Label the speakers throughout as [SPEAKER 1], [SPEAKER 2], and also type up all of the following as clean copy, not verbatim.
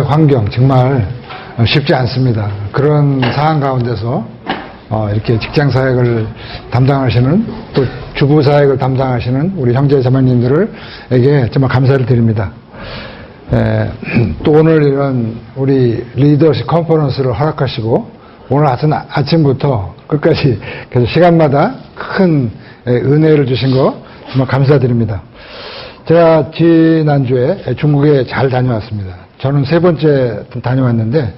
[SPEAKER 1] 환경 정말 쉽지 않습니다. 그런 상황 가운데서 이렇게 직장 사역을 담당하시는 또 주부 사역을 담당하시는 우리 형제 자매님들에게 정말 감사를 드립니다. 또 오늘 이런 우리 리더십 컨퍼런스를 허락하시고 오늘 아침부터 끝까지 계속 시간마다 큰 은혜를 주신 거 정말 감사드립니다. 제가 지난주에 중국에 잘 다녀왔습니다. 저는 3번째 다녀왔는데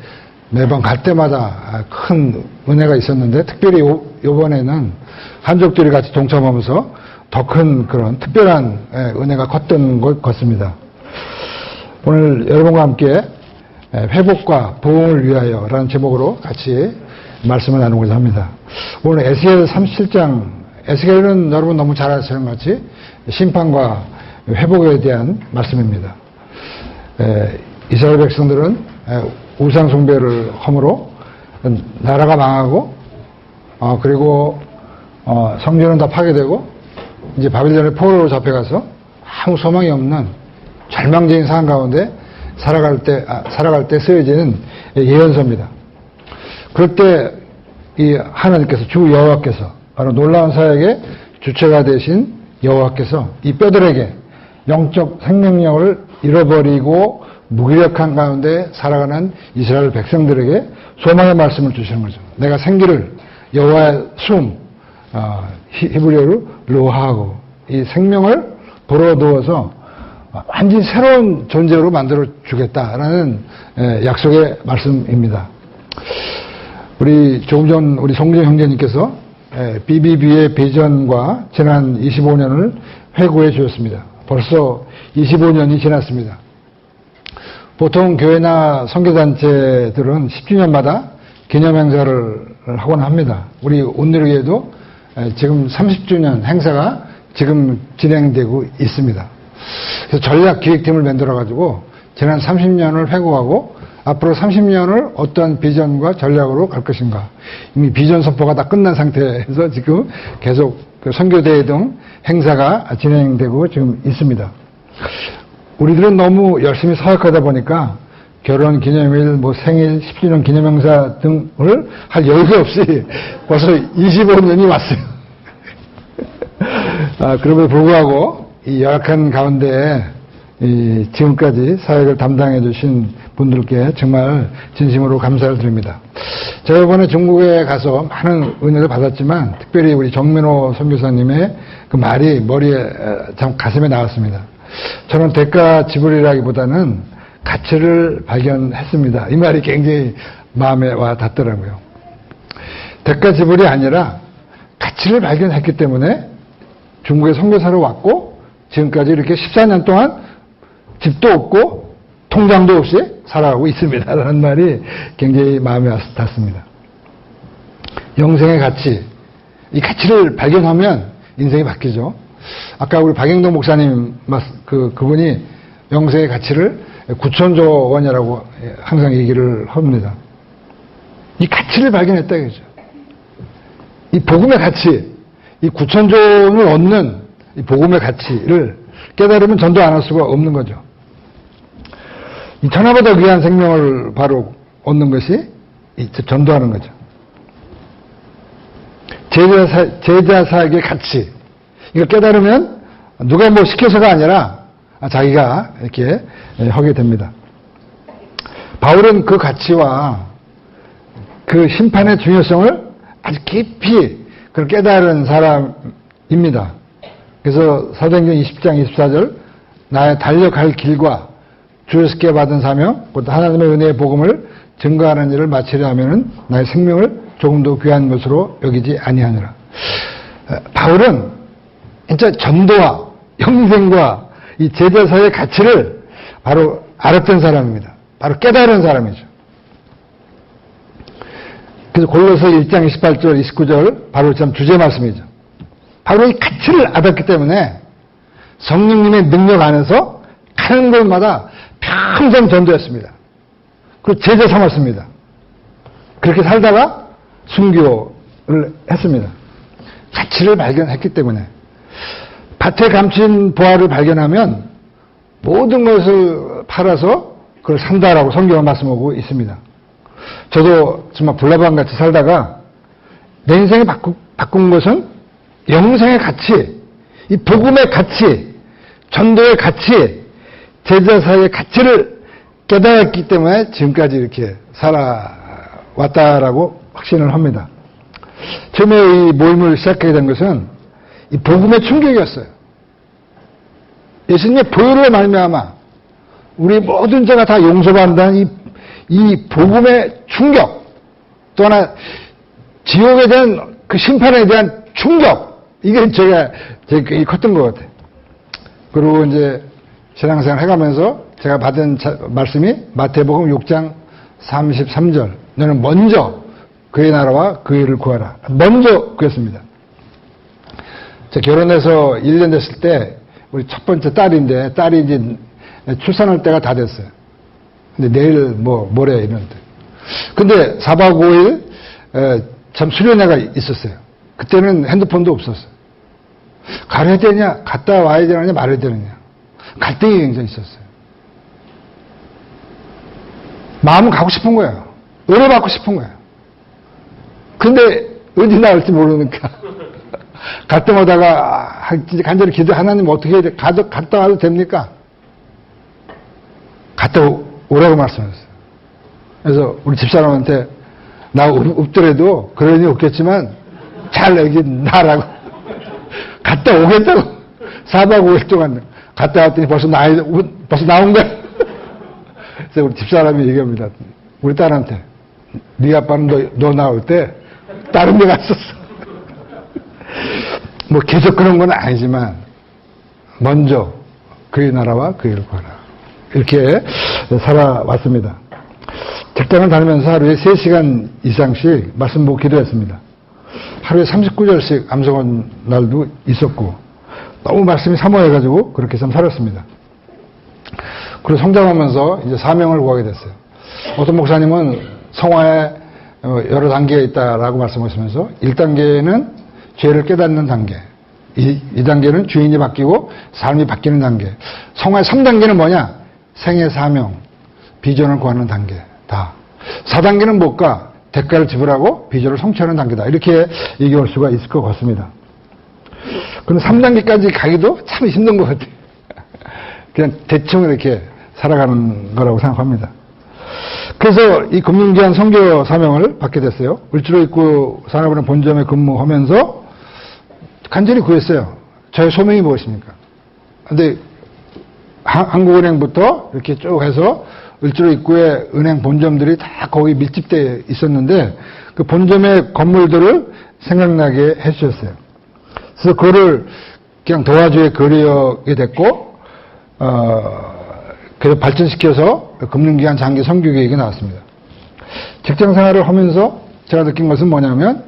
[SPEAKER 1] 매번 갈 때마다 큰 은혜가 있었는데 특별히 이번에는 한족들이 같이 동참하면서 더 큰 그런 특별한 은혜가 컸던 것 같습니다. 오늘 여러분과 함께 회복과 부흥을 위하여 라는 제목으로 같이 말씀을 나누고자 합니다. 오늘 에스겔 37장, 에스겔은 여러분 너무 잘 아시는 것 같이 심판과 회복에 대한 말씀입니다. 이스라엘 백성들은 우상 숭배를 함으로 나라가 망하고 그리고 성전은 다 파괴되고 이제 바빌론의 포로로 잡혀가서 아무 소망이 없는 절망적인 상황 가운데 살아갈 때 쓰여지는 예언서입니다. 그럴 때 이 하나님께서 주 여호와께서 바로 놀라운 사역의 주체가 되신 여호와께서 이 뼈들에게 영적 생명력을 잃어버리고 무기력한 가운데 살아가는 이스라엘 백성들에게 소망의 말씀을 주시는 거죠. 내가 생기를 여호와의 숨, 히브리어로 루하고 이 생명을 불어넣어서 완전히 새로운 존재로 만들어 주겠다라는 약속의 말씀입니다. 우리 조금 전 우리 송정 형제님께서 BBB의 비전과 지난 25년을 회고해 주셨습니다. 벌써 25년이 지났습니다. 보통 교회나 선교단체들은 10주년마다 기념행사를 하곤 합니다. 우리 온누리교회도 지금 30주년 행사가 지금 진행되고 있습니다. 그래서 전략기획팀을 만들어가지고 지난 30년을 회고하고 앞으로 30년을 어떤 비전과 전략으로 갈 것인가. 이미 비전 선포가 다 끝난 상태에서 지금 계속 선교대회 등 행사가 진행되고 지금 있습니다. 우리들은 너무 열심히 사역하다 보니까 결혼 기념일, 생일, 10주년 기념행사 등을 할 여유가 없이 벌써 25년이 왔어요. 그럼에도 불구하고 이 열악한 가운데 지금까지 사역을 담당해 주신 분들께 정말 진심으로 감사를 드립니다. 제가 이번에 중국에 가서 많은 은혜를 받았지만 특별히 우리 정민호 선교사님의 그 말이 머리에 참 가슴에 나왔습니다. 저는 대가 지불이라기보다는 가치를 발견했습니다. 이 말이 굉장히 마음에 와 닿더라고요. 대가 지불이 아니라 가치를 발견했기 때문에 중국에 선교사로 왔고 지금까지 이렇게 14년 동안 집도 없고 통장도 없이 살아가고 있습니다. 라는 말이 굉장히 마음에 닿습니다. 영생의 가치, 이 가치를 발견하면 인생이 바뀌죠. 아까 우리 박영동 목사님 그분이 영생의 가치를 9천조 원이라고 항상 얘기를 합니다. 이 가치를 발견했다 이거죠. 이 복음의 가치, 이 9천조를 얻는 이 복음의 가치를 깨달으면 전도 안 할 수가 없는 거죠. 이 천하보다 귀한 생명을 바로 얻는 것이 전도하는 거죠. 제자 사역의 가치. 이걸 깨달으면 누가 시켜서가 아니라 자기가 이렇게 하게 됩니다. 바울은 그 가치와 그 심판의 중요성을 아주 깊이 그걸 깨달은 사람입니다. 그래서 사도행전 20장 24절 나의 달려갈 길과 주께서 받은 사명, 곧 하나님의 은혜의 복음을 증거하는 일을 마치려 하면은 나의 생명을 조금 더 귀한 것으로 여기지 아니하느라. 바울은 진짜 전도와 영생과 이 제자사의 가치를 바로 알았던 사람입니다. 바로 깨달은 사람이죠. 그래서 골로새 1장 28절, 29절 바로 참 주제 말씀이죠. 바로 이 가치를 알았기 때문에 성령님의 능력 안에서 가는 곳마다 평생 전도했습니다. 그리고 제자 삼았습니다. 그렇게 살다가 순교를 했습니다. 가치를 발견했기 때문에. 밭에 감춘 보화를 발견하면 모든 것을 팔아서 그걸 산다라고 성경은 말씀하고 있습니다. 저도 정말 불나방같이 살다가 내 인생을 바꾼 것은 영생의 가치, 이 복음의 가치, 전도의 가치, 제자 사이의 가치를 깨달았기 때문에 지금까지 이렇게 살아왔다라고 확신을 합니다. 처음에 이 모임을 시작하게 된 것은 이 복음의 충격이었어요. 예수님의 보혈로 말미암아 우리 모든 죄가 다 용서받는다는 이 복음의 충격, 또 하나 지옥에 대한 그 심판에 대한 충격, 이게 제가 되게 컸던 것 같아요. 그리고 이제 신앙생활 해가면서 제가 받은 말씀이 마태복음 6장 33절. 너는 먼저 그의 나라와 그 일을 구하라. 먼저 그랬습니다. 제가 결혼해서 1년 됐을 때 우리 첫 번째 딸인데 딸이 이제 출산할 때가 다 됐어요. 근데 내일 모레 이런데. 근데 4박 5일 참 수련회가 있었어요. 그때는 핸드폰도 없었어요. 가야 되냐, 갔다 와야 되느냐, 말아야 되느냐. 갈등이 굉장히 있었어요. 마음은 가고 싶은 거예요. 의뢰받고 싶은 거예요. 근데 언제 나올지 모르니까. 갈 때마다가 간절히 기도, 하나님 어떻게 해야 돼? 갔다 와도 됩니까? 갔다 오라고 말씀하셨어요. 그래서 우리 집사람한테 나 없더라도 그러니 없겠지만 잘 여기 나라고. 갔다 오겠다고. 4박 5일 동안 갔다 왔더니 벌써 나온 거야. 그래서 우리 집사람이 얘기합니다. 우리 딸한테 네 아빠는 너 나올 때 다른 데 갔었어. 뭐 계속 그런 건 아니지만 먼저 그의 나라와 그 일을 구하라. 이렇게 살아왔습니다. 직장을 다니면서 하루에 3시간 이상씩 말씀 보고 기도했습니다. 하루에 39절씩 암송한 날도 있었고 너무 말씀이 사모해가지고 그렇게 좀 살았습니다. 그리고 성장하면서 이제 사명을 구하게 됐어요. 어떤 목사님은 성화에 여러 단계가 있다라고 말씀하시면서 1단계는 죄를 깨닫는 단계, 2단계는 주인이 바뀌고 삶이 바뀌는 단계, 성화의 3단계는 뭐냐? 생애 사명, 비전을 구하는 단계 다. 4단계는 뭘까? 대가를 지불하고 비전을 성취하는 단계다. 이렇게 얘기할 수가 있을 것 같습니다. 그럼 3단계까지 가기도 참 힘든 것 같아요. 그냥 대충 이렇게 살아가는 거라고 생각합니다. 그래서 이 금융기한 선교 사명을 받게 됐어요. 을지로 입구 산업은행 본점에 근무하면서 간절히 구했어요. 저의 소명이 무엇입니까? 근데 한국은행부터 이렇게 쭉 해서 을지로 입구에 은행 본점들이 다 거기 밀집되어 있었는데 그 본점의 건물들을 생각나게 해주셨어요. 그래서 그거를 그냥 도화지에 그리게 됐고 그래서 발전시켜서 금융기관 장기 선교계획이 나왔습니다. 직장생활을 하면서 제가 느낀 것은 뭐냐면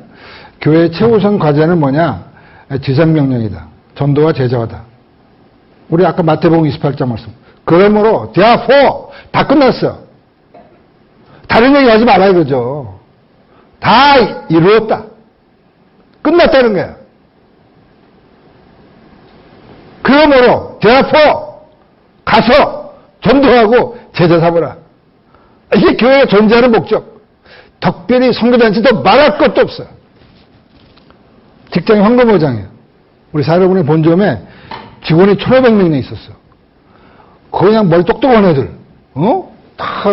[SPEAKER 1] 교회의 최우선 과제는 뭐냐? 지상명령이다. 전도와 제자화다. 우리 아까 마태복음 28장 말씀. 그러므로 therefore 다 끝났어. 다른 얘기 하지 말아요, 그죠? 다 이루었다. 끝났다는 거야. 그러므로 therefore 가서 전도하고 제자 삼으라. 이게 교회가 존재하는 목적. 특별히 선교단체도 말할 것도 없어요. 직장이 황금어장이에요. 우리 사회분의 본점에 직원이 1,500명이나 있었어. 그냥 머리 똑똑한 애들, 다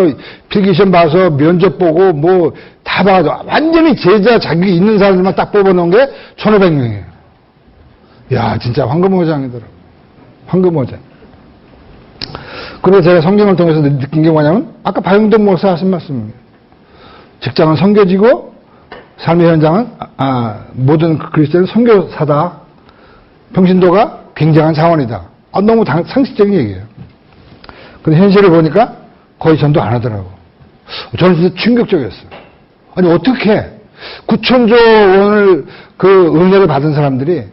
[SPEAKER 1] 필기시험 봐서 면접 보고 뭐 다 봐가지고 완전히 제자 자격이 있는 사람들만 딱 뽑아놓은 게 1,500명이에요. 야, 진짜 황금어장이더라고. 황금어장. 그래서 제가 성경을 통해서 느낀 게 뭐냐면 아까 박영돈 목사 하신 말씀이에요. 직장은 선교지고 삶의 현장은 모든 그리스도는 선교사다. 평신도가 굉장한 자원이다. 너무 상식적인 얘기예요. 근데 현실을 보니까 거의 전도 안 하더라고. 저는 진짜 충격적이었어요. 아니 어떻게 9천조 원을 그 은혜를 받은 사람들이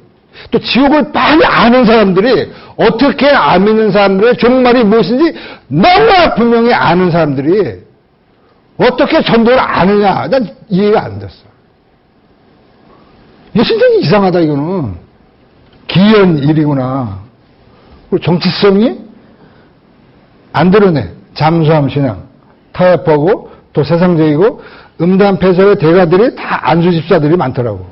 [SPEAKER 1] 또 지옥을 많이 아는 사람들이 어떻게 안 믿는 사람들의 종말이 무엇인지 너무나 분명히 아는 사람들이 어떻게 전도를 아느냐. 난 이해가 안 됐어. 이거 진짜 이상하다 이거는. 기이한 일이구나. 그리고 정치성이 안 드러내. 잠수함 신앙, 타협하고 또 세상적이고 음담패설의 대가들이 다 안수 집사들이 많더라고.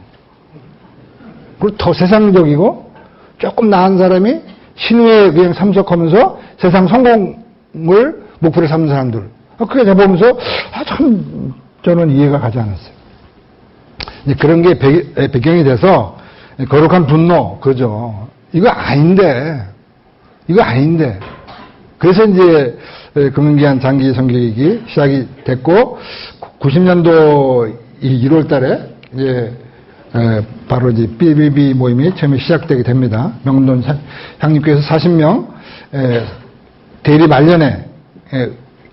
[SPEAKER 1] 그리고 더 세상적이고 조금 나은 사람이 신우에 그냥 참석하면서 세상 성공을 목표로 삼는 사람들. 그게 제가 보면서 참 저는 이해가 가지 않았어요. 이제 그런 게 배경이 돼서 거룩한 분노, 그죠. 이거 아닌데. 그래서 이제 금융기한 장기 성교육이 시작이 됐고 90년도 1월 달에 이제 바로 이제 BBB 모임이 처음에 시작되게 됩니다. 명동 향림교에서 40명 대리 말년에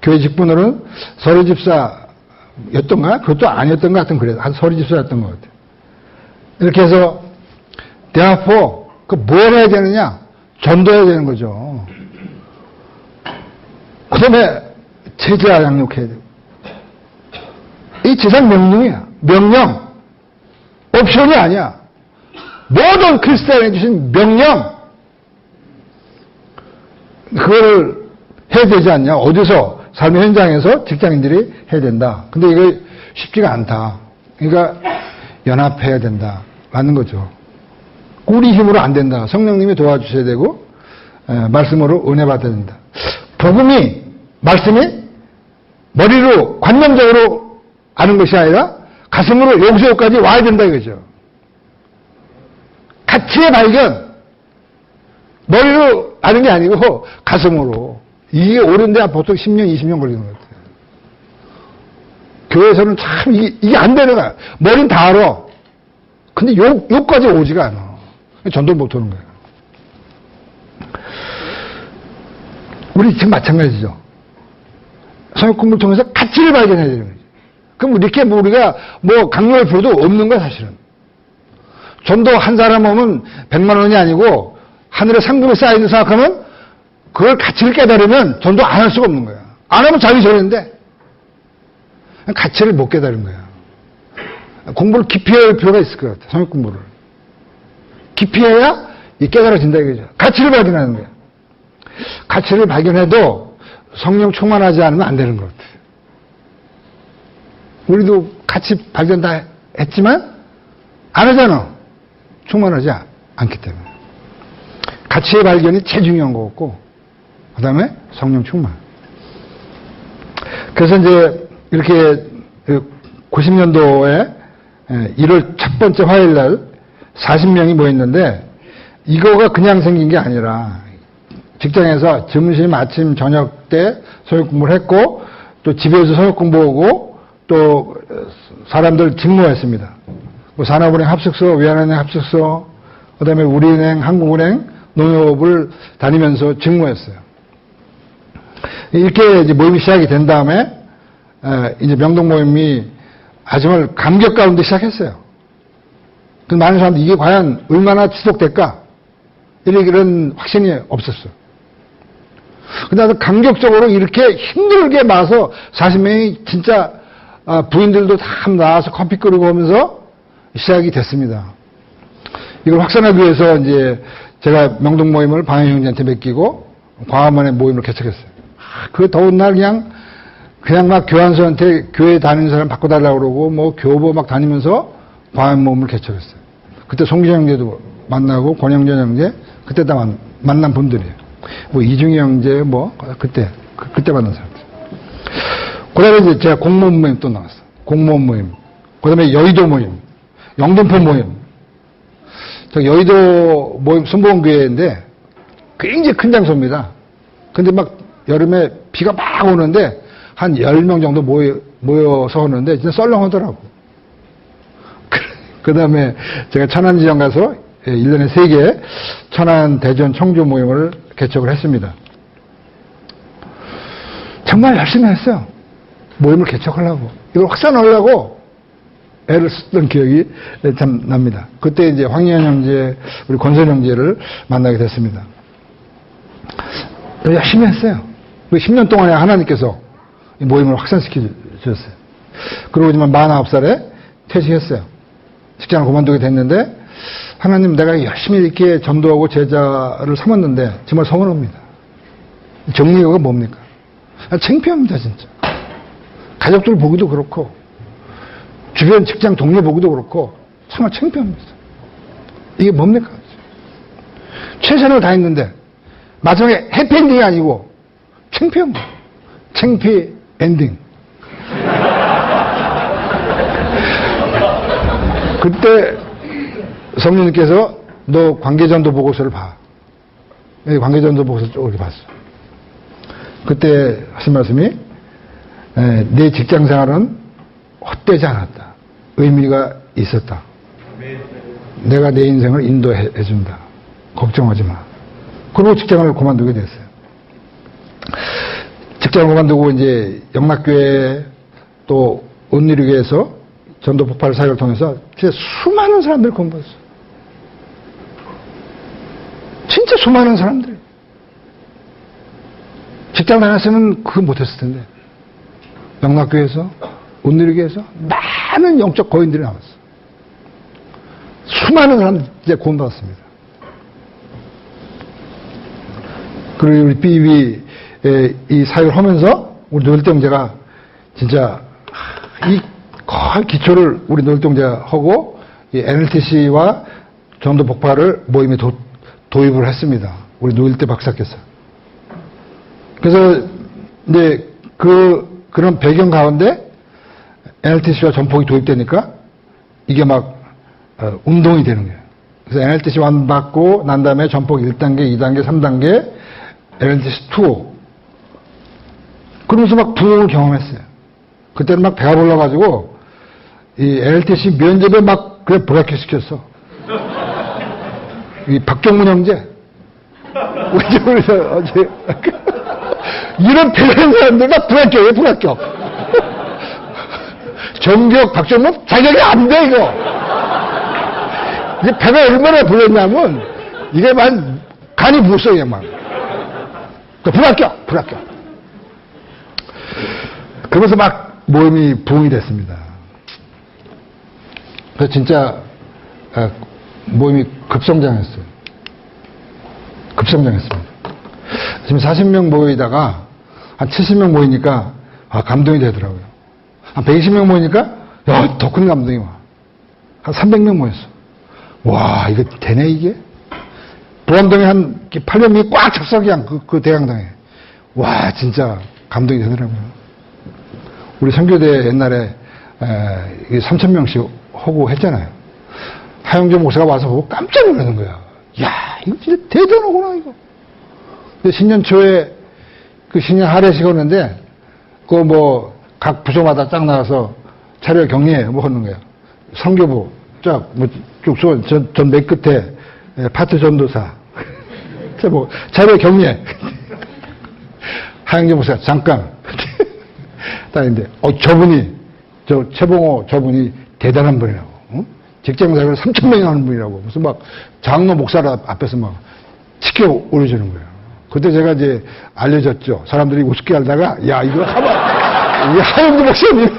[SPEAKER 1] 교회 직분으로는 서류집사였던가? 그것도 아니었던 것 같은 그래요. 한 서류집사였던 것 같아요. 이렇게 해서 대학포 뭘 해야 되느냐? 전도해야 되는 거죠. 그 다음에 제자 양육해야 돼요. 이 제상 명령이야. 명령. 옵션이 아니야. 모든 크리스찬에 주신 명령. 그걸 해야 되지 않냐. 어디서 삶의 현장에서 직장인들이 해야 된다. 근데 이거 쉽지가 않다. 그러니까 연합해야 된다. 맞는 거죠. 우리 힘으로 안 된다. 성령님이 도와주셔야 되고 말씀으로 은혜 받아야 된다. 복음이 말씀이 머리로 관념적으로 아는 것이 아니라 가슴으로 용서까지 와야 된다 이거죠. 가치의 발견. 머리로 아는 게 아니고 가슴으로. 이게 옳은데 보통 10년, 20년 걸리는 것 같아요. 교회에서는 참 이게 안 되는 거야. 머리는 다 알아. 근데 욕까지 오지가 않아. 전도 못 하는 거예요. 우리 지금 마찬가지죠. 성역 공부를 통해서 가치를 발견해야 되는 거지. 그럼 이렇게 우리가 강요할 필요도 없는 거야, 사실은. 전도 한 사람 오면 100만 원이 아니고 하늘에 상금이 쌓여있는 생각하면 그걸 가치를 깨달으면 전도 안 할 수가 없는 거야. 안 하면 자기 저랬는데 가치를 못 깨달은 거야. 공부를 깊이 할 필요가 있을 것 같아. 성역 공부를. 깊이 해야 깨달아진다 이거죠. 가치를 발견하는 거야. 가치를 발견해도 성령 충만하지 않으면 안 되는 것 같아. 우리도 가치 발견 다 했지만 안 하잖아. 충만하지 않기 때문에. 가치의 발견이 제일 중요한 거 같고 그 다음에 성령 충만. 그래서 이제 이렇게 90년도에 1월 첫 번째 화요일 날 40명이 모였는데 이거가 그냥 생긴 게 아니라 직장에서 점심, 아침, 저녁 때 성역 공부를 했고 또 집에서 성역 공부하고 또 사람들 직무했습니다. 산업은행 합숙소, 외환은행 합숙소, 그 다음에 우리은행, 한국은행, 농협을 다니면서 직무했어요. 이렇게 이제 모임이 시작이 된 다음에 이제 명동 모임이 정말 감격 가운데 시작했어요. 그 많은 사람들이 이게 과연 얼마나 지속될까? 이런 확신이 없었어. 근데 감격적으로 이렇게 힘들게 마서 40명이 진짜 부인들도 다 나와서 커피 끓이고 오면서 시작이 됐습니다. 이걸 확산하기 위해서 이제 제가 명동 모임을 방해 형제한테 맡기고 광화문에 모임을 개척했어요. 그 더운 날 그냥 막 교환소한테 교회 다니는 사람 바꿔달라고 그러고 교보 막 다니면서 광화문 모임을 개척했어요. 그때 송기정 형제도 만나고 권영전 형제 그때 다 만난 분들이에요. 이중희 형제 그때 만난 사람들. 그다음에 이제 제가 공무원 모임 또 나왔어요. 공무원 모임. 그다음에 여의도 모임, 영등포 모임. 저 여의도 모임 순복음교회인데 굉장히 큰 장소입니다. 근데 막 여름에 비가 막 오는데 한 10명 정도 모여서 오는데 진짜 썰렁하더라고. 그 다음에 제가 천안 지점 가서 1년에 3개 천안, 대전, 청주 모임을 개척을 했습니다. 정말 열심히 했어요. 모임을 개척하려고. 이걸 확산하려고 애를 쓰던 기억이 참 납니다. 그때 이제 황희연 형제, 우리 권선 형제를 만나게 됐습니다. 열심히 했어요. 10년 동안에 하나님께서 이 모임을 확산시켜 주셨어요. 그러고 있지만 49살에 퇴직했어요. 직장을 그만두게 됐는데 하나님 내가 열심히 이렇게 전도하고 제자를 삼았는데 정말 서운합니다. 정리가 뭡니까? 창피합니다, 진짜. 가족들 보기도 그렇고, 주변 직장 동료 보기도 그렇고, 정말 창피합니다. 이게 뭡니까? 최선을 다했는데, 마지막에 해피엔딩이 아니고, 창피합니다. 창피 엔딩. 그때 성령님께서 너 관계전도 보고서를 봐. 관계전도 보고서 쭉 이렇게 봤어. 그때 하신 말씀이 내 직장 생활은 헛되지 않았다. 의미가 있었다. 내가 내 인생을 인도해 준다. 걱정하지 마. 그리고 직장을 그만두게 됐어요. 직장을 그만두고 이제 영락교회 또 은리교회에서 전도 폭발 사역을 통해서 진짜 수많은 사람들을 공부했어. 진짜 수많은 사람들. 직장 다녔으면 그거 못했을 텐데. 영락교회에서, 은리교회에서 많은 영적 거인들이 나왔어. 수많은 사람들이 이제 구원받았습니다. 그리고 우리 삐비 이 사역을 하면서 우리 노일동제가 진짜 이 거의 기초를 우리 노일동제가 하고 이 NLTC와 전도 폭발을 모임에 도입을 했습니다. 우리 노일대 박사께서. 그래서 이제 그런 배경 가운데 NLTC와 전폭이 도입되니까 이게 막 운동이 되는 거예요. 그래서 NLTC 1 받고 난 다음에 전폭 1단계, 2단계, 3단계, NLTC 2. 그러면서 막 부흥을 경험했어요. 그때는 막 배가 불러가지고 이 NLTC 면접에 막 그래 불합격시켰어. 이 박경문 형제. 그래서 어제 이런 대단한 사람들 다 불합격이에요, 불합격. 정기혁, 박정문 자격이 안 돼, 이거. 이제 배가 얼마나 불렀냐면 이게 만 간이 부었어, 그냥 막. 불합격. 그러면서 막 모임이 부흥이 됐습니다. 그래서 진짜 모임이 급성장했어요. 급성장했습니다. 지금 40명 모이다가 한 70명 모이니까 감동이 되더라고요. 한 120명 모이니까 더 큰 감동이 와. 한 300명 모였어. 와, 이거 되네, 이게? 부암동에 한 800명이 꽉 찼어, 그냥 그 대강당에. 와, 진짜 감동이 되더라고요. 우리 선교대 옛날에 3,000명씩 하고 했잖아요. 하영조 목사가 와서 보고 깜짝 놀라는 거야. 야, 이거 진짜 대단하구나, 이거. 근데 신년 초에 그 신년 할애식 하는데, 그거 뭐, 각 부서마다 쫙 나가서 차려 경례 뭐 하는 거야. 선교부 쫙, 뭐, 쭉 쏘, 전 맨 끝에 파트 전도사. 뭐, 차려 경례. 하영조 목사가 잠깐. 딱 있는데, 저분이, 최봉호 저분이 대단한 분이라고. 응? 직장생활을 3,000명이 하는 분이라고. 무슨 막 장로 목사 앞에서 막 치켜 올려주는 거예요. 그때 제가 이제 알려졌죠. 사람들이 우습게 알다가, 야, 이거 이게 하영조 목사님.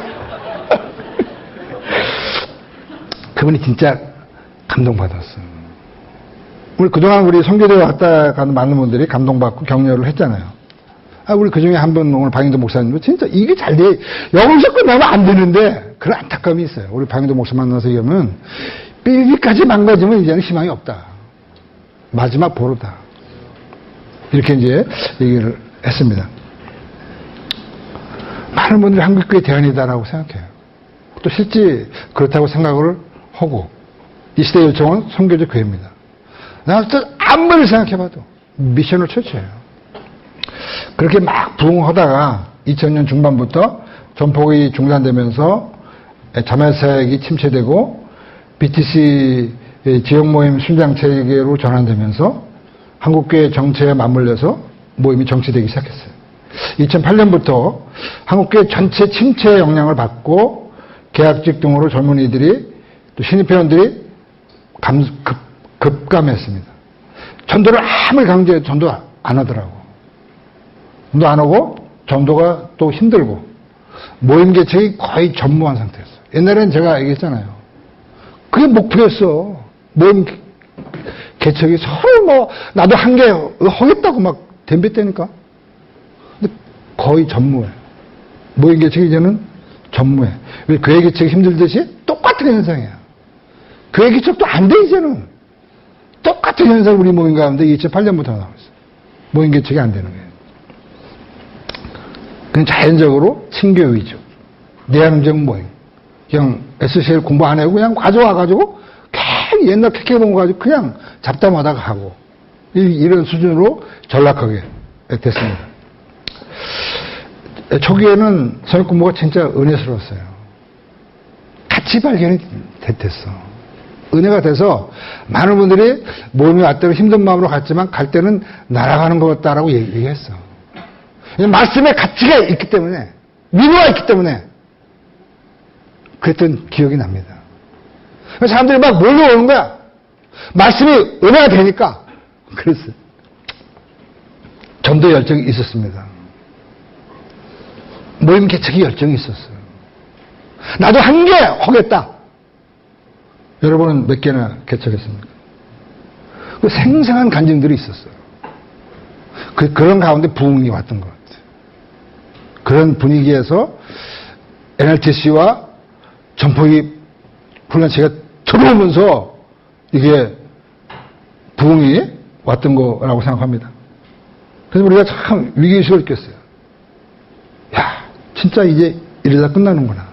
[SPEAKER 1] 그분이 진짜 감동받았어. 그동안 우리 선교대 왔다 가는 많은 분들이 감동받고 격려를 했잖아요. 우리 그 중에 한 분, 오늘 방인도 목사님도 진짜 이게 잘 돼. 영어식 끝나면 안 되는데, 그런 안타까움이 있어요. 우리 방인도 목사 만나서 얘기하면, 삐비까지 망가지면 이제는 희망이 없다. 마지막 보루다. 이렇게 이제 얘기를 했습니다. 많은 분들이 한국교회 대안이다라고 생각해요. 또 실제 그렇다고 생각을 하고, 이 시대 요청은 선교적 교회입니다. 나는 아무리 생각해봐도 미션을 처치해요. 그렇게 막 부흥하다가 2000년 중반부터 전폭이 중단되면서 자매사역이 침체되고 BTC 지역 모임 순장 체계로 전환되면서 한국교회 정체에 맞물려서 모임이 정치되기 시작했어요. 2008년부터 한국교회 전체 침체의 영향을 받고 계약직 등으로 젊은이들이 또 신입회원들이 급감했습니다. 전도를 아무리 강조해도 전도 안 하더라고. 전도 안 하고 전도가 또 힘들고 모임 개척이 거의 전무한 상태였어요. 옛날에는 제가 얘기했잖아요. 그게 목표였어. 모임 개척이 서로 뭐 나도 한 개 하겠다고 막 덤볐다니까. 근데 거의 전무해. 모임 개척이 이제는 전무해. 왜 교회 개척이 힘들듯이 똑같은 현상이야. 교회 개척도 안 돼, 이제는. 똑같은 현상 우리 모임 가운데 2008년부터 나오고 있어. 모임 개척이 안 되는 거예요. 그냥 자연적으로 친교 위주. 내향적 모임. 그냥 SCL 공부 안 하고 그냥 가져와가지고 괜히 옛날 캐캐 본거 가지고 그냥 잡담하다가 하고. 이런 수준으로 전락하게 됐습니다. 초기에는 선입 공부가 진짜 은혜스러웠어요. 같이 발견이 됐어. 은혜가 돼서 많은 분들이 모임에 왔다고 힘든 마음으로 갔지만 갈 때는 날아가는 것 같다라고 얘기했어. 말씀의 가치가 있기 때문에, 위로가 있기 때문에 그랬던 기억이 납니다. 사람들이 막 몰려오는 거야. 말씀이 은혜가 되니까. 그랬어요. 전도 열정이 있었습니다. 모임 개척이 열정이 있었어요. 나도 한 개 하겠다. 여러분은 몇 개나 개척했습니까? 그 생생한 간증들이 있었어요. 그런 가운데 부흥이 왔던 것 같아요. 그런 분위기에서 NRTC와 전폭이 훈련체가 들어오면서 이게 부흥이 왔던 거라고 생각합니다. 그래서 우리가 참 위기의식을 느꼈어요. 야, 진짜 이제 이러다 끝나는구나.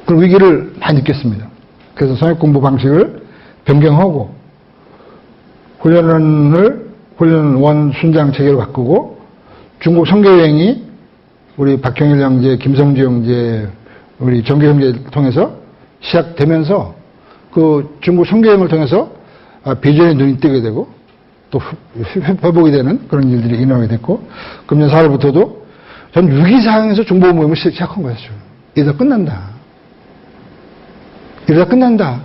[SPEAKER 1] 그런 위기를 많이 느꼈습니다. 그래서 선입공부 방식을 변경하고 훈련원 순장 체계로 바꾸고 중국 선교여행이 우리 박형일 형제, 김성주 형제, 우리 정교 형제를 통해서 시작되면서 그 중국 선교여행을 통해서 비전에 눈이 뜨게 되고 또 회복이 되는 그런 일들이 일어나게 됐고 금년 4월부터도 전 위기상황에서 중보 모임을 시작한 거였죠. 이러다 끝난다. 이러다 끝난다.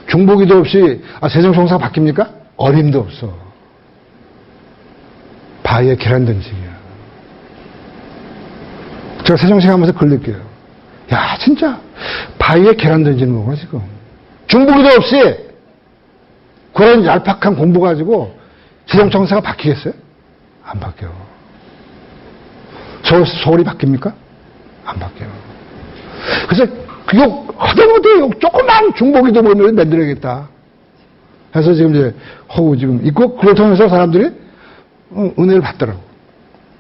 [SPEAKER 1] 중보기도 없이 세종총사가 바뀝니까? 어림도 없어. 바위에 계란 던지기야. 제가 세종시 가면서 그걸 느껴요. 야, 진짜 바위에 계란 던지는 거구나 지금. 중보기도 없이 그런 얄팍한 공부 가지고 세종총사가 바뀌겠어요? 안 바뀌어. 서울이 바뀝니까? 안 바뀌어. 그래서 허대못해 조그만 중보기도 모임을 만들어야겠다. 해서 지금 이제 허우 지금 있고 그걸 통해서 사람들이 은혜를 받더라고.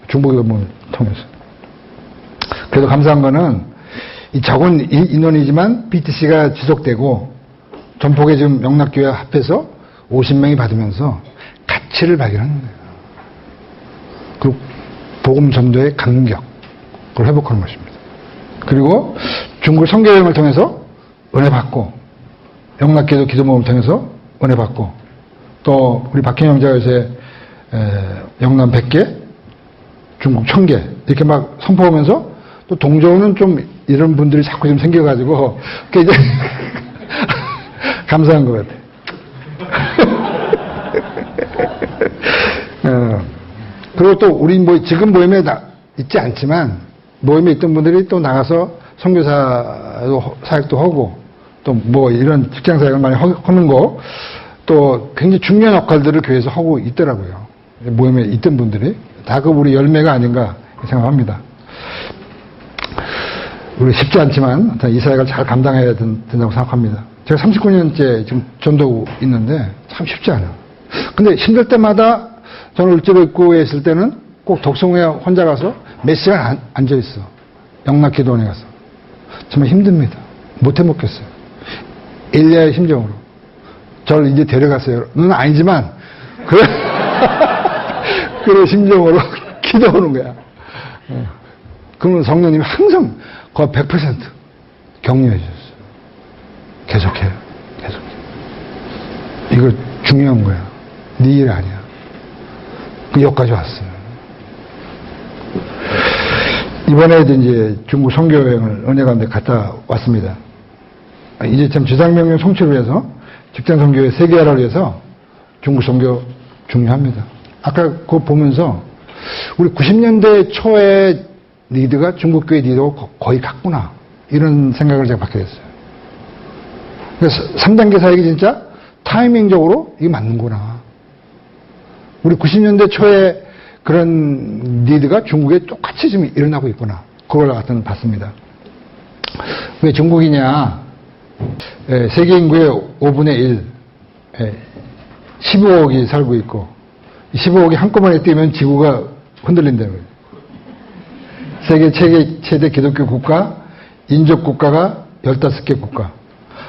[SPEAKER 1] 중보기도 모임을 통해서. 그래도 감사한 거는 이 적은 인원이지만 BTC가 지속되고 전폭에 지금 영락교회 합해서 50명이 받으면서 가치를 발견하는 거예요. 그리고 복음 전도의 간격을 회복하는 것입니다. 그리고 중국 선교여행을 통해서 은혜 받고 영락기도 기도 모임을 통해서 은혜 받고 또 우리 박현영 자가 요새 영남 100개 중국 1000개 이렇게 막 선포하면서 또 동조는 좀 이런 분들이 자꾸 좀 생겨가지고 그게 이제 감사한 것 같아요. 그리고 또 우리 지금 모임에 있지 않지만 모임에 있던 분들이 또 나가서 선교사 사역도 하고 또 뭐 이런 직장 사역을 많이 하는 거 또 굉장히 중요한 역할들을 교회에서 하고 있더라고요. 모임에 있던 분들이 다 그 우리 열매가 아닌가 생각합니다. 우리 쉽지 않지만 이 사역을 잘 감당해야 된다고 생각합니다. 제가 39년째 지금 전도하고 있는데 참 쉽지 않아요. 근데 힘들 때마다 저는 을지로입구에 있을 때는 꼭 독성호에 혼자 가서 몇 시간 앉아있어. 영락기도원에 가서. 정말 힘듭니다. 못 해먹겠어요. 엘리야의 심정으로. 저를 이제 데려갔어요. 는 아니지만 그런 심정으로 기도하는 거야. 그러면 성령님이 항상 거의 100% 격려해 주셨어요. 계속해. 이거 중요한 거야. 네 일 아니야. 여기까지 왔어요. 이번에도 이제 중국 선교여행을 은혜 가운데 갔다 왔습니다. 이제 참 지상명령 성취를 위해서 직장 선교의 세계화를 위해서 중국 선교 중요합니다. 아까 그거 보면서 우리 90년대 초에 리드가 중국교회 리드하고 거의 같구나. 이런 생각을 제가 받게 됐어요. 그래서 3단계 사역이 진짜 타이밍적으로 이게 맞는구나. 우리 90년대 초에 그런 니드가 중국에 똑같이 지금 일어나고 있구나. 그걸 같은 봤습니다. 왜 중국이냐? 세계 인구의 5분의 1, 15억이 살고 있고, 15억이 한꺼번에 뛰면 지구가 흔들린다는 거예요. 세계 최대 기독교 국가, 인접 국가가 15개 국가,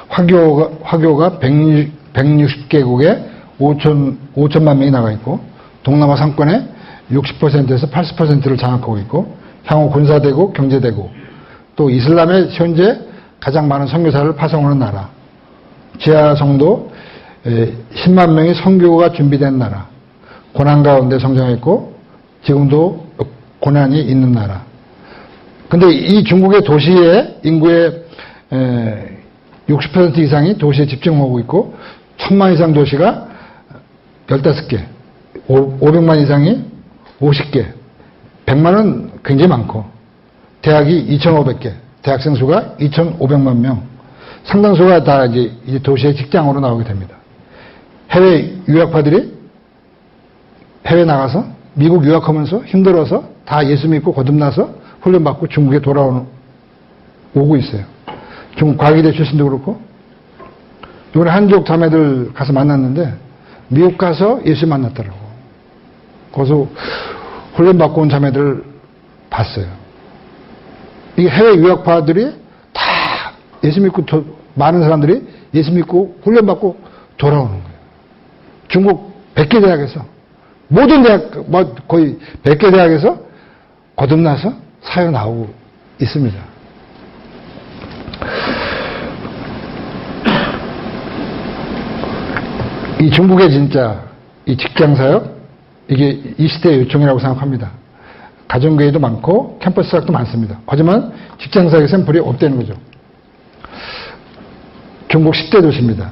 [SPEAKER 1] 화교가 160개국에 5천만 명이 나가 있고, 동남아 상권의 60%에서 80%를 장악하고 있고, 향후 군사대국, 경제대국, 또 이슬람의 현재 가장 많은 선교사를 파송하는 나라, 지하 성도 10만 명의 선교가 준비된 나라, 고난 가운데 성장했고 지금도 고난이 있는 나라. 근데 이 중국의 도시의 인구의 60% 이상이 도시에 집중하고 있고 1000만 이상 도시가 15개, 500만 이상이 50개, 100만은 굉장히 많고 대학이 2,500개, 대학생 수가 2,500만 명, 상당수가 다 이제 도시의 직장으로 나오게 됩니다. 해외 유학파들이 해외 나가서 미국 유학하면서 힘들어서 다 예수 믿고 거듭나서 훈련받고 중국에 오고 있어요. 중국 과기대 출신도 그렇고, 이번에 한족 자매들 가서 만났는데 미국 가서 예수 만났더라고. 거기서 훈련받고 온 자매들을 봤어요. 이게 해외 유학파들이 다 예수 믿고 많은 사람들이 예수 믿고 훈련받고 돌아오는 거예요. 중국 100개 대학에서 모든 대학 거의 100개 대학에서 거듭나서 사회 나오고 있습니다. 이 중국의 진짜 이 직장사역 이게 이 시대의 요청이라고 생각합니다. 가정교회도 많고 캠퍼스 사역도 많습니다. 하지만 직장사역에서는 불이 없다는 거죠. 중국 10대 도시입니다.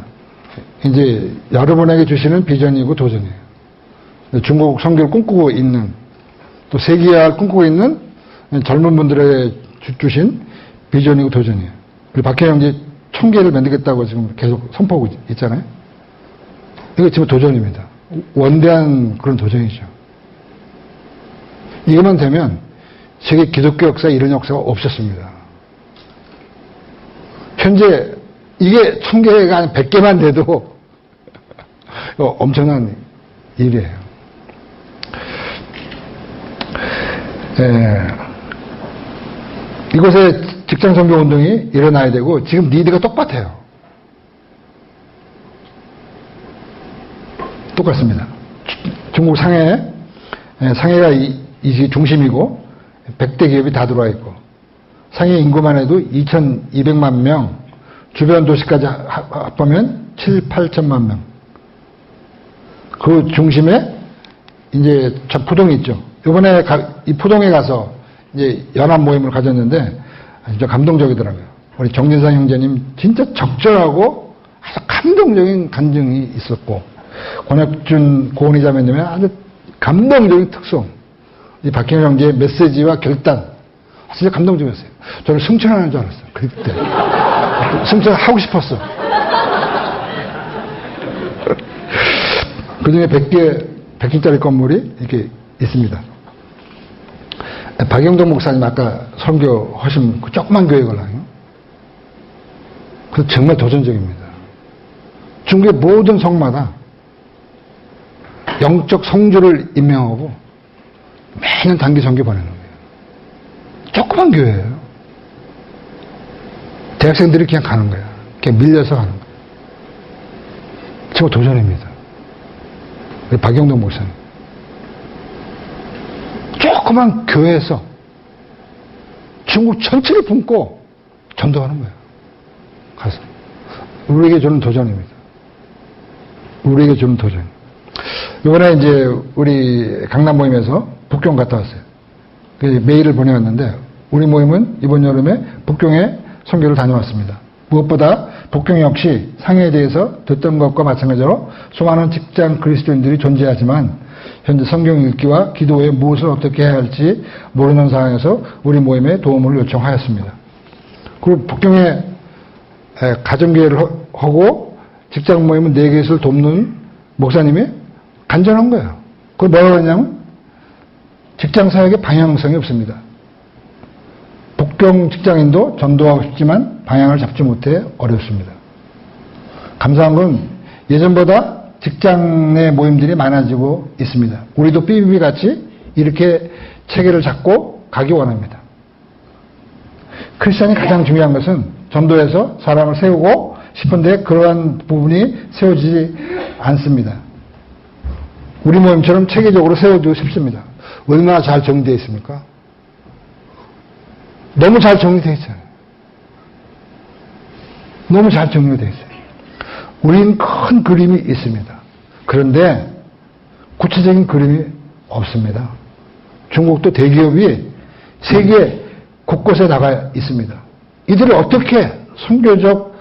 [SPEAKER 1] 이제 여러분에게 주시는 비전이고 도전이에요. 중국 선교를 꿈꾸고 있는, 또 세계화를 꿈꾸고 있는 젊은 분들에게 주신 비전이고 도전이에요. 그리고 박혜영 이제 1000개를 만들겠다고 지금 계속 선포하고 있잖아요. 이거 지금 도전입니다. 원대한 그런 도전이죠. 이것만 되면 세계 기독교 역사에 이런 역사가 없었습니다. 현재 이게 1000개가 아니라 100개만 돼도 엄청난 일이에요. 이곳에 직장 선교 운동이 일어나야 되고 지금 니드가 똑같아요. 똑같습니다. 중국 상해가 이 중심이고 100대 기업이 다 들어와 있고 상해 인구만 해도 2,200만 명, 주변 도시까지 합하면 7, 8천만 명. 그 중심에 이제 포동이 있죠. 이번에 이 포동에 가서 이제 연합 모임을 가졌는데 진짜 감동적이더라고요. 우리 정진상 형제님 진짜 적절하고 아주 감동적인 간증이 있었고, 권혁준 고은희 자매님의 아주 감동적인 특성, 이 박형일 형제의 메시지와 결단, 진짜 감동적이었어요. 저는 승천하는 줄 알았어요. 그때 승천하고 싶었어. 그 중에 100개짜리 건물이 이렇게 있습니다. 박영동 목사님 아까 설교하신 그 조그만 교회 걸랑요. 그래서 정말 도전적입니다. 중국의 모든 성마다 영적 성주를 임명하고 매년 단기 선교 보내는 거예요. 조그만 교회예요. 대학생들이 그냥 가는 거야. 그냥 밀려서 가는 거야. 정말 도전입니다. 박영동 목사님. 조그만 교회에서 중국 전체를 품고 전도하는 거예요. 가서. 우리에게 주는 도전입니다. 우리에게 주는 도전. 이번에 이제 우리 강남 모임에서 북경 갔다 왔어요. 메일을 보내왔는데 우리 모임은 이번 여름에 북경에 선교를 다녀왔습니다. 무엇보다 북경 역시 상해에 대해서 듣던 것과 마찬가지로 수많은 직장 그리스도인들이 존재하지만 현재 성경 읽기와 기도에 무엇을 어떻게 해야 할지 모르는 상황에서 우리 모임에 도움을 요청하였습니다. 그리고 북경에 가정교회를 하고 직장 모임은 4개를 돕는 목사님이 간절한 거예요. 그걸 뭐라고 했냐면 직장 사역에 방향성이 없습니다. 복경 직장인도 전도하고 싶지만 방향을 잡지 못해 어렵습니다. 감사한 건 예전보다 직장 내 모임들이 많아지고 있습니다. 우리도 BBB 같이 이렇게 체계를 잡고 가기 원합니다. 크리스천이 가장 중요한 것은 전도에서 사람을 세우고 싶은데 그러한 부분이 세워지지 않습니다. 우리 모임처럼 체계적으로 세워주고 싶습니다. 얼마나 잘 정리되어 있습니까? 너무 잘 정리되어 있어요. 너무 잘 정리되어 있어요. 우리는 큰 그림이 있습니다. 그런데 구체적인 그림이 없습니다. 중국도 대기업이 세계 곳곳에 나가 있습니다. 이들을 어떻게 선교적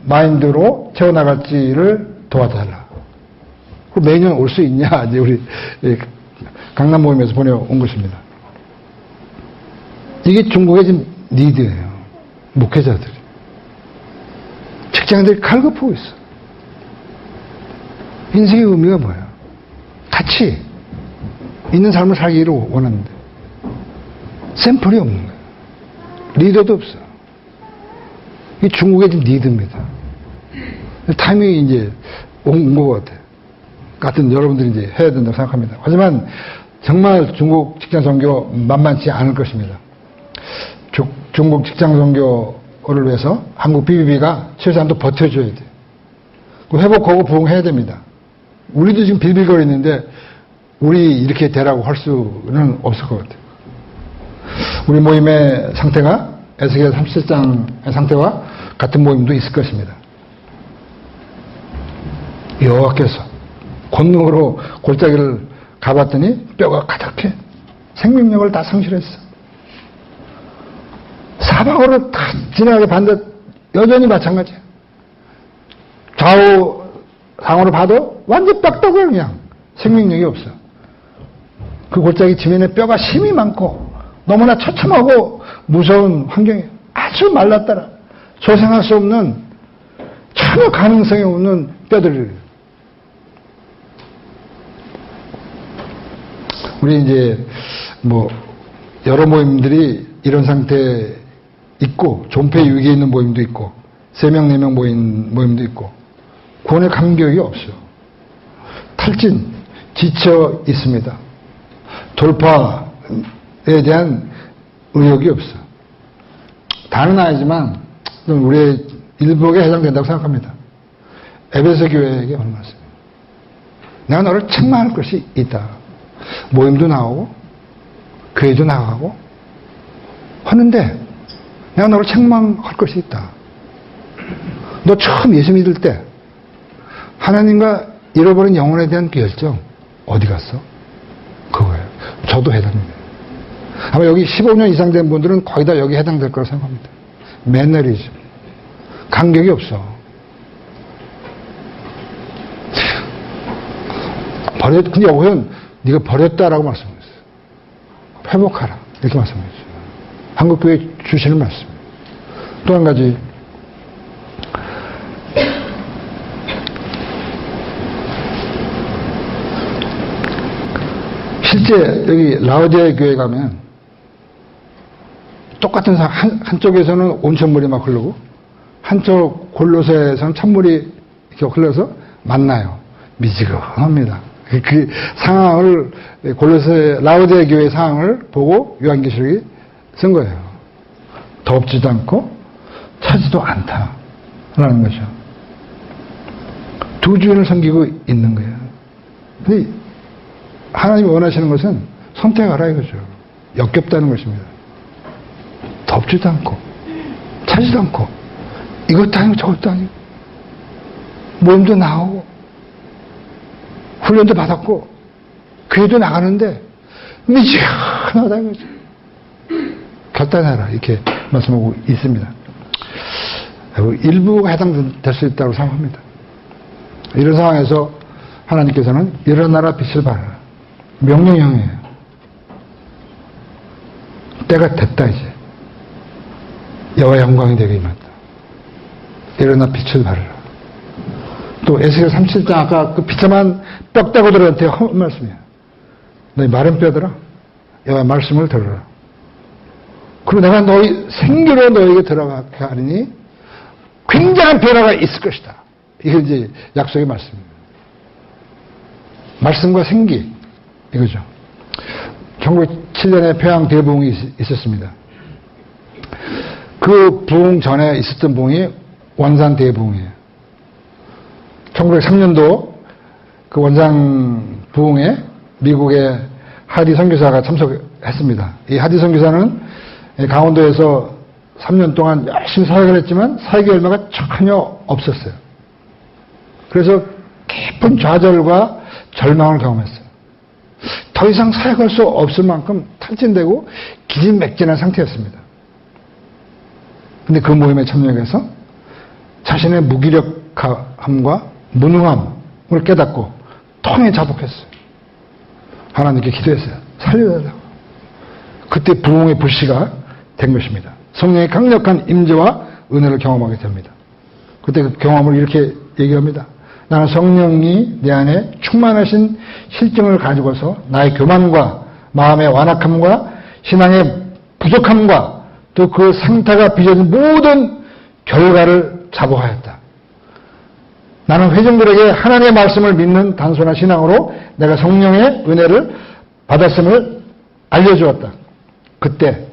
[SPEAKER 1] 마인드로 채워나갈지를 도와달라. 매년 올 수 있냐? 이제 우리 강남 모임에서 보내온 것입니다. 이게 중국의 지금 니드예요. 목회자들이. 직장인들이 갈급하고 있어. 인생의 의미가 뭐예요? 가치 있는 삶을 살기를 원하는데 샘플이 없는 거예요. 리더도 없어. 이 중국의 지금 니드입니다. 타이밍이 이제 온 것 같아요. 같은 여러분들이 이제 해야 된다고 생각합니다. 하지만 정말 중국 직장 선교 만만치 않을 것입니다. 중국 직장 선교를 위해서 한국 BBB가 최소한도 버텨줘야 돼요. 회복하고 부흥해야 됩니다. 우리도 지금 빌빌거리는데 우리 이렇게 되라고 할 수는 없을 것 같아요. 우리 모임의 상태가 에스겔 37장의 상태와 같은 모임도 있을 것입니다. 여호와께서 권능으로 골짜기를 가봤더니 뼈가 가득해. 생명력을 다 상실했어. 사방으로 다 지나가게 봤는데 여전히 마찬가지야. 좌우 상으로 봐도 완전 빡빡해. 그냥 생명력이 없어. 그 골짜기 지면에 뼈가 심이 많고 너무나 처참하고 무서운 환경이 아주 말랐더라. 소생할 수 없는 전혀 가능성이 없는 뼈들이에요. 우리 이제 여러 모임들이 이런 상태에 있고 존폐 위기에 있는 모임도 있고 3명 4명 모임도 있고 구원의 감격이 없어요. 탈진, 지쳐 있습니다. 돌파에 대한 의욕이 없어. 다는 아니지만 우리의 일부에 해당된다고 생각합니다. 에베소 교회에게 하는 말씀입니다. 내가 너를 책망할 것이 있다. 모임도 나오고 교회도 나가고 하는데 내가 너를 책망할 것이 있다. 너 처음 예수 믿을 때 하나님과 잃어버린 영혼에 대한 결정 어디 갔어? 그거예요. 저도 해당됩니다. 아마 여기 15년 이상 된 분들은 거의 다 여기 해당될 거라고 생각합니다. 매너리즘. 간격이 없어. 근데 여기는 네가 버렸다라고 말씀했어요. 회복하라. 이렇게 말씀했어요. 한국교회 주시는 말씀. 또 한 가지. 실제 여기 라오디아 교회 가면 똑같은 한쪽에서는 온천물이 막 흐르고 한쪽 골로새에서는 찬물이 이렇게 흘러서 만나요. 미지근합니다. 그 상황을 골로새 라오디아 교회의 상황을 보고 요한계시록이 쓴 거예요. 덥지도 않고 차지도 않다라는 거죠. 두 주인을 섬기고 있는 거예요. 근데 하나님이 원하시는 것은 선택하라 이거죠. 역겹다는 것입니다. 덥지도 않고 차지도 않고 이것도 아니고 저것도 아니고 모임도 나오고 훈련도 받았고 교회도 나가는데 미지근하다 이거죠. 결단해라 이렇게 말씀하고 있습니다. 일부가 해당될 수 있다고 생각합니다. 이런 상황에서 하나님께서는 일어나라 빛을 발하라. 명령형이에요. 때가 됐다 이제. 여호와의 영광이 되게 임한다. 일어나 빛을 발하라. 또 에스겔 37장 아까 그 비참한 뼈다구들한테 한 말씀이야. 너희 마른 뼈들아 여호와의 말씀을 들으라. 그리고 내가 너희 생기로 너에게 들어가게 하리니 굉장한 변화가 있을 것이다. 이게 이제 약속의 말씀입니다. 말씀과 생기 이거죠. 1907년에 평양 대부흥이 있었습니다. 그 부흥 전에 있었던 부흥이 원산 대부흥이에요. 1903년도 그 원산 부흥에 미국의 하디 선교사가 참석했습니다. 이 하디 선교사는 강원도에서 3년 동안 열심히 사역을 했지만 사역의 열매가 전혀 없었어요. 그래서 깊은 좌절과 절망을 경험했어요. 더 이상 사역할 수 없을 만큼 탈진되고 기진맥진한 상태였습니다. 근데 그 모임에 참여해서 자신의 무기력함과 무능함을 깨닫고 통에 자복했어요. 하나님께 기도했어요. 살려달라고. 그때 부흥의 불씨가 된 것입니다. 성령의 강력한 임재와 은혜를 경험하게 됩니다. 그때 그 경험을 이렇게 얘기합니다. 나는 성령이 내 안에 충만하신 실증을 가지고서 나의 교만과 마음의 완악함과 신앙의 부족함과 또 그 상태가 빚어진 모든 결과를 자복하였다. 나는 회중들에게 하나님의 말씀을 믿는 단순한 신앙으로 내가 성령의 은혜를 받았음을 알려주었다. 그때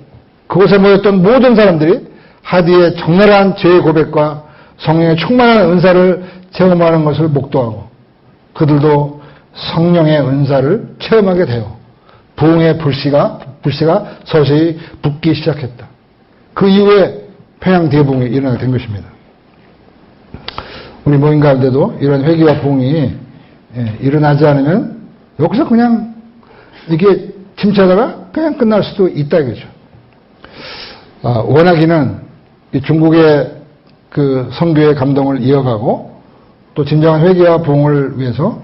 [SPEAKER 1] 그곳에 모였던 모든 사람들이 하디의 적나라한 죄의 고백과 성령의 충만한 은사를 체험하는 것을 목도하고 그들도 성령의 은사를 체험하게 되어 부흥의 불씨가 서서히 붙기 시작했다. 그 이후에 평양 대부흥이 일어나게 된 것입니다. 우리 모임 가운데도 이런 회개와 부흥이 일어나지 않으면 여기서 그냥 이게 침체하다가 그냥 끝날 수도 있다 이거죠. 원하기는 중국의 그 선교의 감동을 이어가고 또 진정한 회개와 부흥을 위해서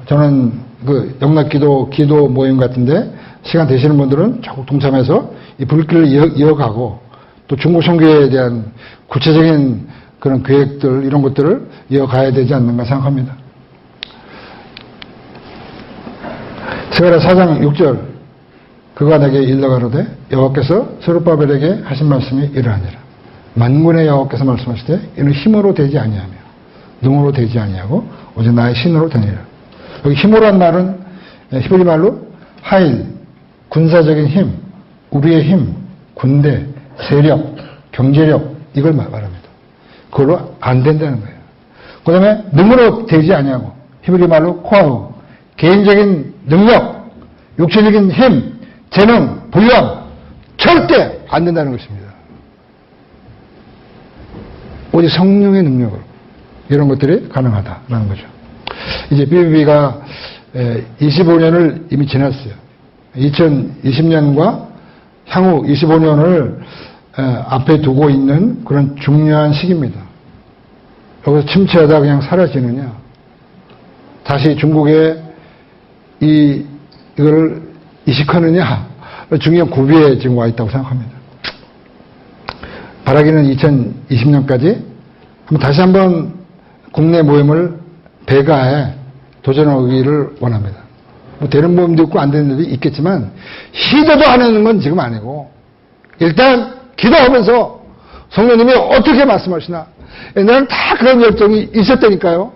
[SPEAKER 1] 저는 그 영락기도 기도 모임 같은데 시간 되시는 분들은 적극 동참해서 이 불길을 이어가고 또 중국 선교에 대한 구체적인 그런 계획들 이런 것들을 이어가야 되지 않는가 생각합니다. 스가랴 4장 6절 그가 내게 일러가로되 여호와께서 스룹바벨에게 하신 말씀이 이러하니라. 만군의 여호와께서 말씀하시되 이는 힘으로 되지 아니하며 능으로 되지 아니하고 오직 나의 신으로 되니라. 여기 힘으로란 말은 히브리 말로 하일, 군사적인 힘, 우리의 힘, 군대, 세력, 경제력 이걸 말합니다. 그걸로 안 된다는 거예요. 그 다음에 능으로 되지 아니하고 히브리 말로 코아우, 개인적인 능력, 육체적인 힘, 재능, 분량 절대 안 된다는 것입니다. 오직 성령의 능력으로 이런 것들이 가능하다라는 거죠. 이제 BBB가 25년을 이미 지났어요. 2020년과 향후 25년을 앞에 두고 있는 그런 중요한 시기입니다. 여기서 침체하다 그냥 사라지느냐, 다시 중국에 이거를 이식하느냐, 중요한 고비에 지금 와 있다고 생각합니다. 바라기는 2020년까지 다시 한번 국내 모임을 배가해 도전하기를 원합니다. 뭐 되는 모임도 있고 안 되는 일도 있겠지만 시도도 안 하는 건 지금 아니고 일단 기도하면서 성령님이 어떻게 말씀하시나. 나는 다 그런 열정이 있었다니까요.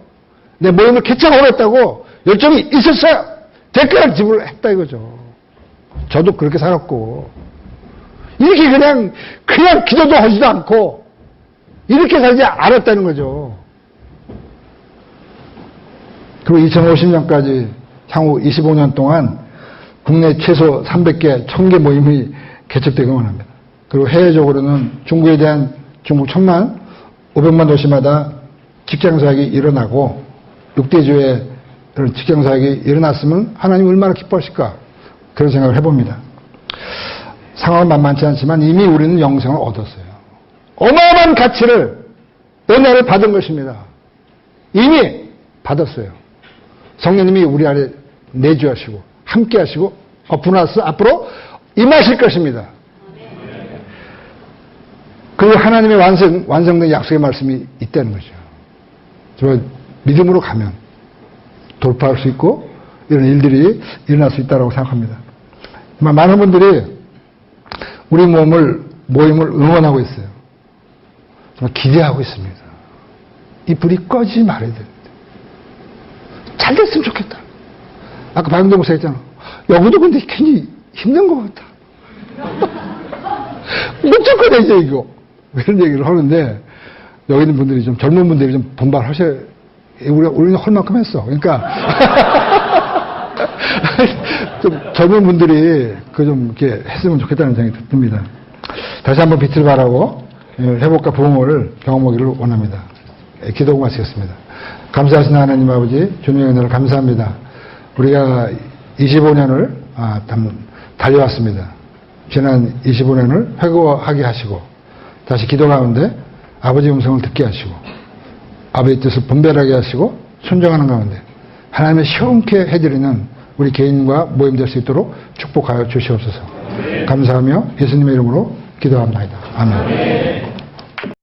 [SPEAKER 1] 내 모임을 개척하고 했다고 열정이 있었어요. 대가를 지불했다 이거죠. 저도 그렇게 살았고 이렇게 그냥 기도도 하지도 않고 이렇게 살지 않았다는 거죠. 그리고 2050년까지 향후 25년 동안 국내 최소 300개, 1000개 모임이 개척되기를 원합니다. 그리고 해외적으로는 중국에 대한 중국 1000만, 500만 도시마다 직장사역이 일어나고 6대주의 이런 직장사역이 일어났으면 하나님 얼마나 기뻐하실까 그런 생각을 해봅니다. 상황은 만만치 않지만 이미 우리는 영생을 얻었어요. 어마어마한 가치를 은혜를 받은 것입니다. 이미 받았어요. 성령님이 우리 안에 내주하시고 함께 하시고 앞으로 임하실 것입니다. 그 하나님의 완성된 약속의 말씀이 있다는 거죠. 저 믿음으로 가면 돌파할 수 있고 이런 일들이 일어날 수 있다고 생각합니다. 많은 분들이 우리 모임을 응원하고 있어요. 정말 기대하고 있습니다. 이 불이 꺼지지 말아야 됩니다. 잘 됐으면 좋겠다. 아까 박영동 목사 했잖아. 여기도 근데 괜히 힘든 것 같다. 무조건이죠, 이거. 이런 얘기를 하는데, 여기 있는 분들이 좀, 젊은 분들이 좀 분발하셔야, 우리는 할 만큼 했어. 그러니까, 좀 젊은 분들이 좀 이렇게 했으면 좋겠다는 생각이 듭니다. 다시 한번 빛을 발하고, 회복과 부흥을 경험하기를 원합니다. 기도하고 마치겠습니다. 감사하신 하나님 아버지, 주님의 은혜를 감사합니다. 우리가 25년을 달려왔습니다. 지난 25년을 회고하게 하시고 다시 기도 가운데 아버지 음성을 듣게 하시고 아버지 뜻을 분별하게 하시고 순종하는 가운데 하나님의 시원케 해드리는 우리 개인과 모임 될 수 있도록 축복하여 주시옵소서. 감사하며 예수님의 이름으로 기도합니다. 아멘.